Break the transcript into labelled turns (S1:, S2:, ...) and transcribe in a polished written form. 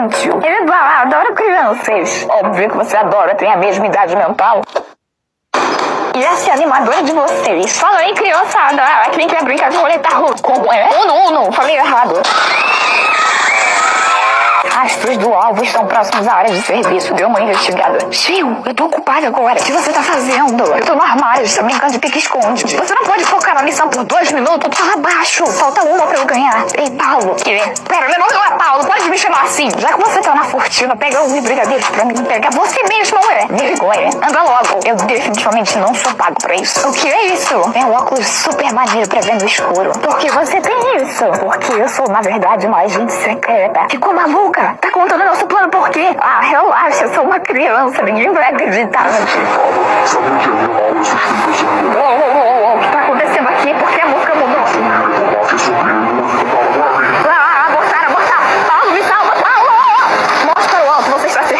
S1: infantil. Ele adora crianças. Óbvio que você adora, tem a mesma idade mental. E essa é animadora de vocês. Falando em criançada, quem quer brincar de roleta russa? Como é? Não, falei errado. Astros do alvo estão próximos à área de serviço. Deu uma investigada. Chiu, eu tô ocupada agora. O que você tá fazendo? Eu tô no armário, você tá brincando de pique-esconde. Você não pode focar na missão por 2 minutos. Fala baixo. Falta uma pra eu ganhar. Ei, Paulo. Pera, meu nome não é Paulo. Pode me chamar assim. Já que você tá na furtiva, pega os brigadeiros pra me pegar você mesmo, ué. Vergonha. Anda logo. Eu definitivamente não sou pago pra isso. O que é isso? É um óculos super maneiro pra ver no escuro. Por que você tem isso? Porque eu sou, na verdade, uma agente secreta. Ficou maluca? Tá contando nosso plano por quê? Ah, relaxa, eu sou uma criança, ninguém vai acreditar. O que tá acontecendo aqui? Por que a